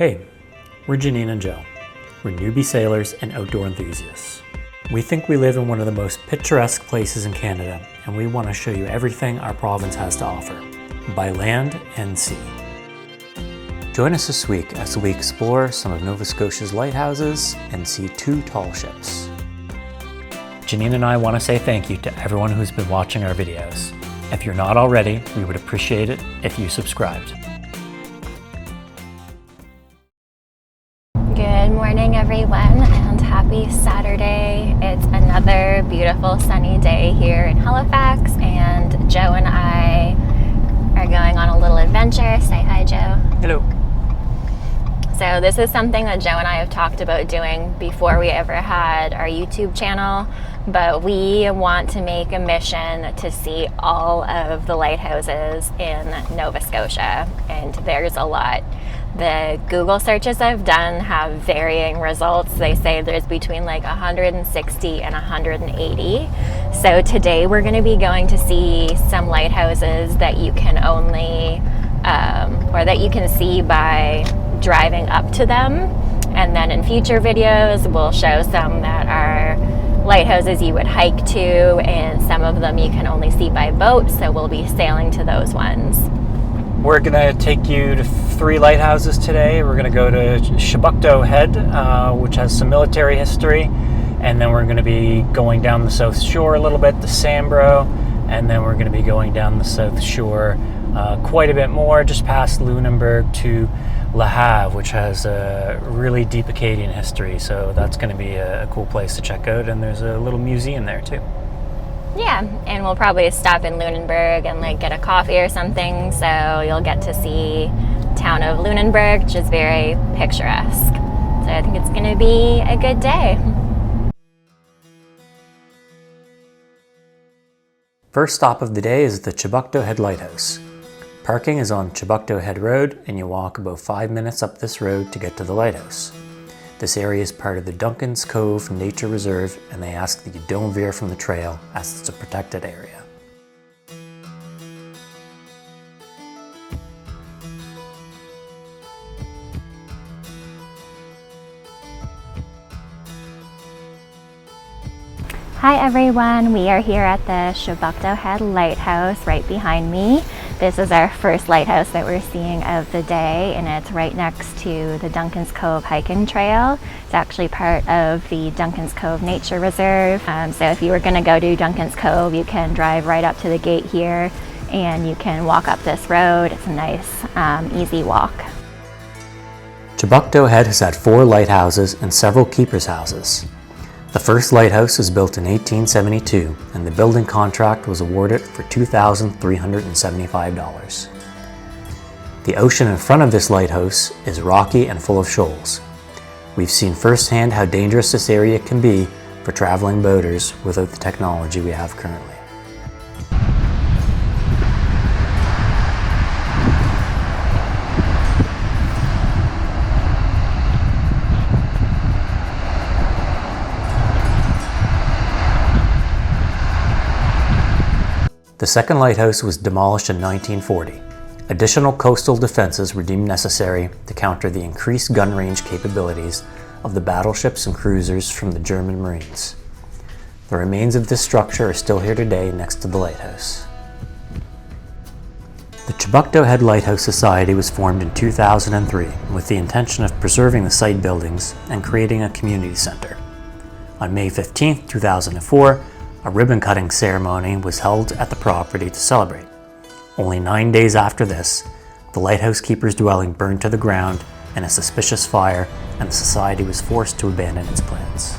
Hey, we're Janine and Joe. We're newbie sailors and outdoor enthusiasts. We think we live in one of the most picturesque places in Canada, and we want to show you everything our province has to offer, by land and sea. Join us this week as we explore some of Nova Scotia's lighthouses and see 2 tall ships. Janine and I want to say thank you to everyone who's been watching our videos. If you're not already, we would appreciate it if you subscribed. Good morning, everyone, and happy Saturday. It's another beautiful sunny day here in Halifax, and Joe and I are going on a little adventure. Say hi, Joe. Hello. So this is something that Joe and I have talked about doing before we ever had our YouTube channel, but we want to make a mission to see all of the lighthouses in Nova Scotia, and there's a lot. The Google searches I've done have varying results. They say there's between like 160 and 180. So today we're going to be going to see some lighthouses that you can only, or that you can see by driving up to them. And then in future videos, we'll show some that are lighthouses you would hike to, and some of them you can only see by boat. So we'll be sailing to those ones. We're going to take you to 3 lighthouses today. We're going to go to Chebucto Head, which has some military history, and then we're going to be going down the South Shore a little bit to Sambro, and then we're going to be going down the South Shore quite a bit more, just past Lunenburg to Le Havre, which has a really deep Acadian history, so that's going to be a cool place to check out, and there's a little museum there too. Yeah, and we'll probably stop in Lunenburg and like get a coffee or something, so you'll get to see town of Lunenburg, which is very picturesque. So I think it's going to be a good day. First stop of the day is the Chebucto Head Lighthouse. Parking is on Chebucto Head Road, and you walk about 5 minutes up this road to get to the lighthouse. This area is part of the Duncan's Cove Nature Reserve, and they ask that you don't veer from the trail as it's a protected area. Hi everyone, we are here at the Chebucto Head Lighthouse right behind me. This is our first lighthouse that we're seeing of the day, and it's right next to the Duncan's Cove hiking trail. It's actually part of the Duncan's Cove Nature Reserve. So if you were going to go to Duncan's Cove, you can drive right up to the gate here and you can walk up this road. It's a nice, easy walk. Chebucto Head has had 4 lighthouses and several keepers' houses. The first lighthouse was built in 1872, and the building contract was awarded for $2,375. The ocean in front of this lighthouse is rocky and full of shoals. We've seen firsthand how dangerous this area can be for traveling boaters without the technology we have currently. The second lighthouse was demolished in 1940. Additional coastal defenses were deemed necessary to counter the increased gun range capabilities of the battleships and cruisers from the German Marines. The remains of this structure are still here today next to the lighthouse. The Chebucto Head Lighthouse Society was formed in 2003 with the intention of preserving the site buildings and creating a community center. On May 15, 2004, a ribbon-cutting ceremony was held at the property to celebrate. Only 9 days after this, the lighthouse keeper's dwelling burned to the ground in a suspicious fire, and the society was forced to abandon its plans.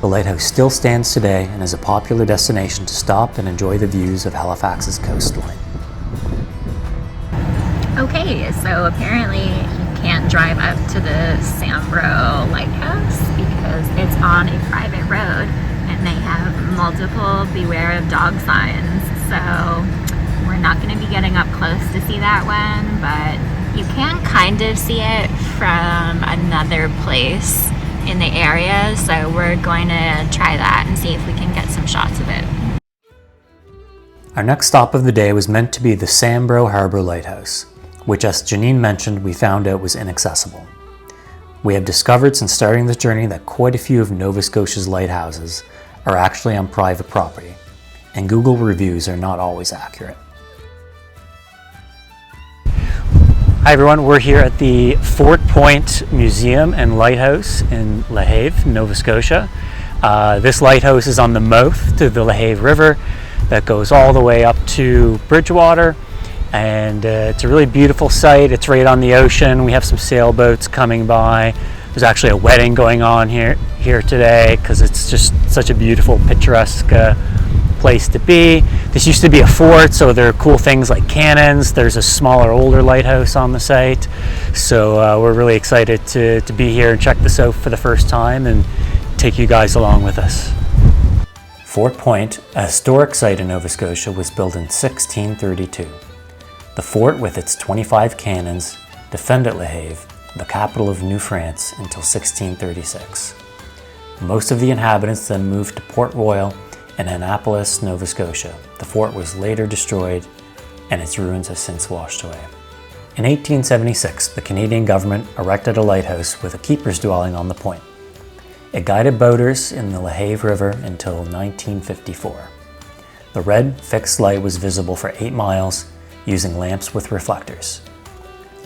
The lighthouse still stands today and is a popular destination to stop and enjoy the views of Halifax's coastline. Okay, so apparently you can't drive up to the Sambro Lighthouse because it's on a private road. And they have multiple beware of dog signs, so we're not going to be getting up close to see that one, but you can kind of see it from another place in the area, so we're going to try that and see if we can get some shots of it. Our next stop of the day was meant to be the Sambro Harbour Lighthouse. which, as Janine mentioned, we found out was inaccessible. We have discovered since starting this journey that quite a few of Nova Scotia's lighthouses are actually on private property, and Google reviews are not always accurate. Hi everyone, we're here at the Fort Point Museum and Lighthouse in Lehave, Nova Scotia. This lighthouse is on the mouth to the Lehave River that goes all the way up to Bridgewater, and it's a really beautiful site. It's right on the ocean. We have some sailboats coming by. There's actually a wedding going on here today because it's just such a beautiful, picturesque place to be. This used to be a fort, so there are cool things like cannons. There's a smaller, older lighthouse on the site, so we're really excited to be here and check this out for the first time and take you guys along with us. Fort Point, a historic site in Nova Scotia, was built in 1632. The fort, with its 25 cannons, defended Lehave, the capital of New France, until 1636. Most of the inhabitants then moved to Port Royal in Annapolis, Nova Scotia. The fort was later destroyed and its ruins have since washed away. In 1876, the Canadian government erected a lighthouse with a keeper's dwelling on the point. It guided boaters in the Lehave River until 1954. The red fixed light was visible for 8 miles using lamps with reflectors.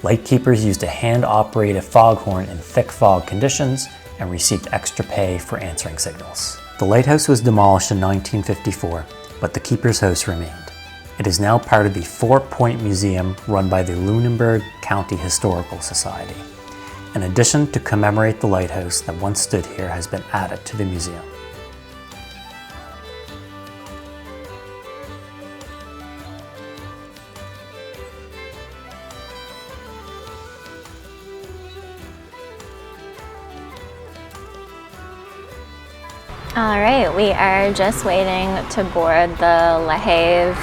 Lightkeepers used a hand-operated foghorn in thick fog conditions and received extra pay for answering signals. The lighthouse was demolished in 1954, but the keeper's house remained. It is now part of the Fort Point Museum run by the Lunenburg County Historical Society. An addition to commemorate the lighthouse that once stood here has been added to the museum. All right, we are just waiting to board the Lehave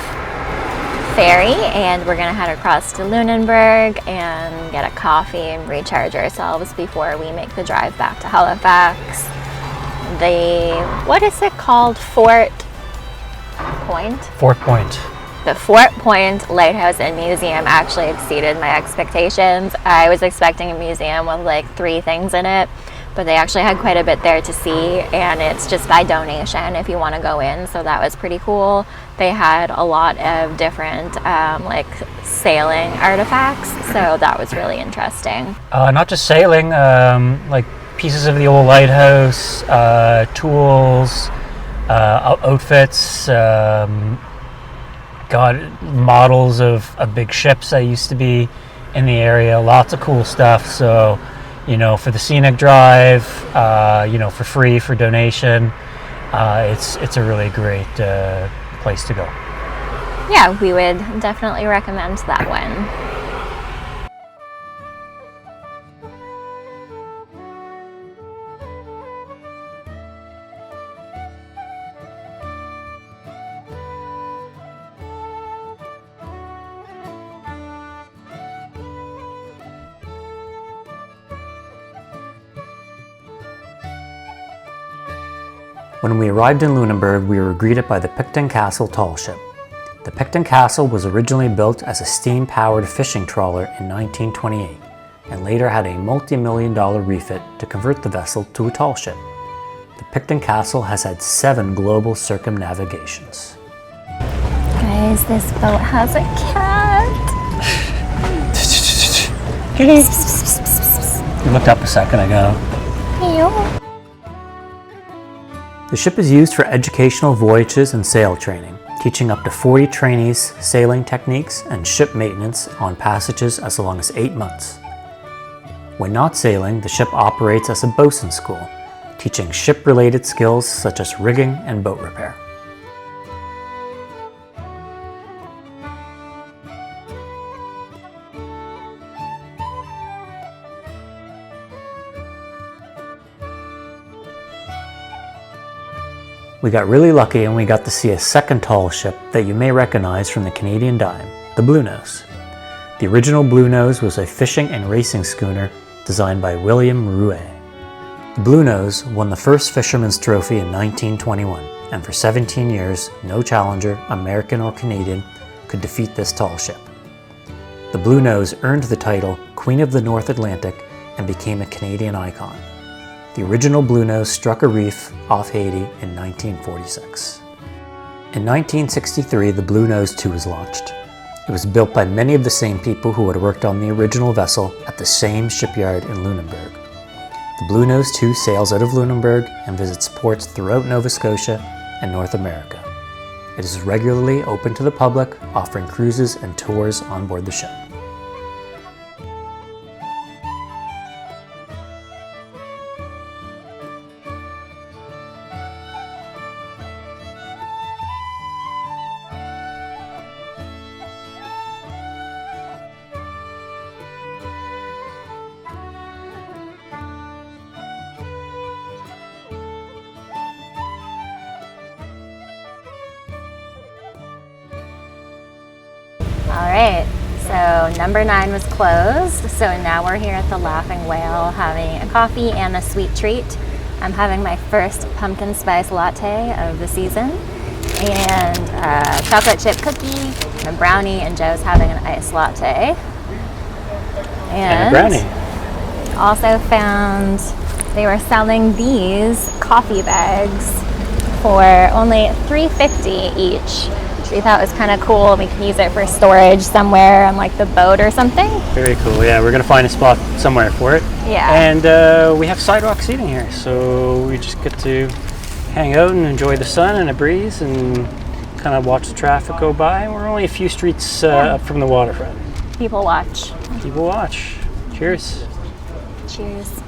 ferry, and we're gonna head across to Lunenburg and get a coffee and recharge ourselves before we make the drive back to Halifax. What is it called? Fort Point? Fort Point. The Fort Point Lighthouse and Museum actually exceeded my expectations. I was expecting a museum with like 3 things in it, but they actually had quite a bit there to see, and it's just by donation if you want to go in, so that was pretty cool. They had a lot of different like sailing artifacts, so that was really interesting. Not just sailing, like pieces of the old lighthouse, tools, outfits, models of big ships that used to be in the area, lots of cool stuff. So, you know, for the scenic drive, you know, for free, for donation, it's a really great place to go. Yeah, we would definitely recommend that one. When we arrived in Lunenburg, we were greeted by the Picton Castle tall ship. The Picton Castle was originally built as a steam-powered fishing trawler in 1928, and later had a multi-million-dollar refit to convert the vessel to a tall ship. The Picton Castle has had 7 global circumnavigations. Guys, this boat has a cat. You looked up a second ago. Ew. The ship is used for educational voyages and sail training, teaching up to 40 trainees sailing techniques and ship maintenance on passages as long as 8 months. When not sailing, the ship operates as a bosun school, teaching ship-related skills such as rigging and boat repair. We got really lucky and we got to see a second tall ship that you may recognize from the Canadian dime, the Bluenose. The original Bluenose was a fishing and racing schooner designed by William Rouet. The Bluenose won the first Fisherman's Trophy in 1921, and for 17 years, no challenger, American or Canadian, could defeat this tall ship. The Blue Nose earned the title Queen of the North Atlantic and became a Canadian icon. The original Blue Nose struck a reef off Haiti in 1946. In 1963, the Blue Nose 2 was launched. It was built by many of the same people who had worked on the original vessel at the same shipyard in Lunenburg. The Blue Nose 2 sails out of Lunenburg and visits ports throughout Nova Scotia and North America. It is regularly open to the public, offering cruises and tours on board the ship. All right, so number 9 was closed, so now we're here at the Laughing Whale having a coffee and a sweet treat. I'm having my first pumpkin spice latte of the season, and a chocolate chip cookie, and a brownie, and Joe's having an iced latte. And a brownie. Also found they were selling these coffee bags for only $3.50 each. We thought it was kind of cool. We can use it for storage somewhere on like the boat or something. Very cool. Yeah, we're gonna find a spot somewhere for it. Yeah. And we have sidewalk seating here, so we just get to hang out and enjoy the sun and a breeze and kind of watch the traffic go by. We're only a few streets up from the waterfront. People watch. People watch. Cheers. Cheers.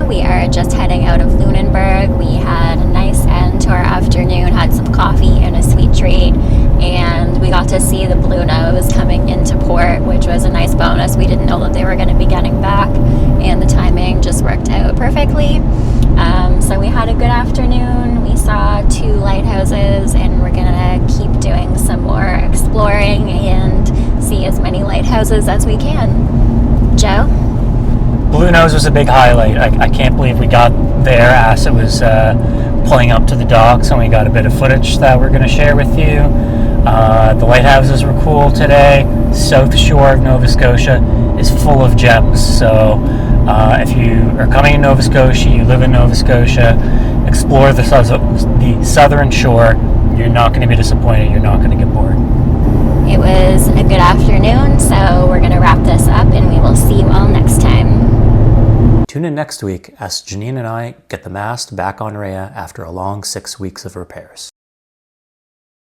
We are just heading out of Lunenburg. We had a nice end to our afternoon, had some coffee and a sweet treat, and we got to see the Blue Nose coming into port, which was a nice bonus. We didn't know that they were going to be getting back, and the timing just worked out perfectly. So we had a good afternoon. We saw 2 lighthouses, and we're going to keep doing some more exploring and see as many lighthouses as we can. Joe? Blue Nose was a big highlight. I can't believe we got there as it was pulling up to the docks, and we got a bit of footage that we're going to share with you. The lighthouses were cool today. South shore of Nova Scotia is full of gems, so if you are coming to Nova Scotia, you live in Nova Scotia, explore the southern shore. You're not going to be disappointed. You're not going to get bored. It was a good afternoon, so we're going to wrap this up, and we will see you all next time. Tune in next week as Janine and I get the mast back on Rhea after a long 6 weeks of repairs.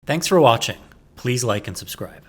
Thanks for watching. Please like and subscribe.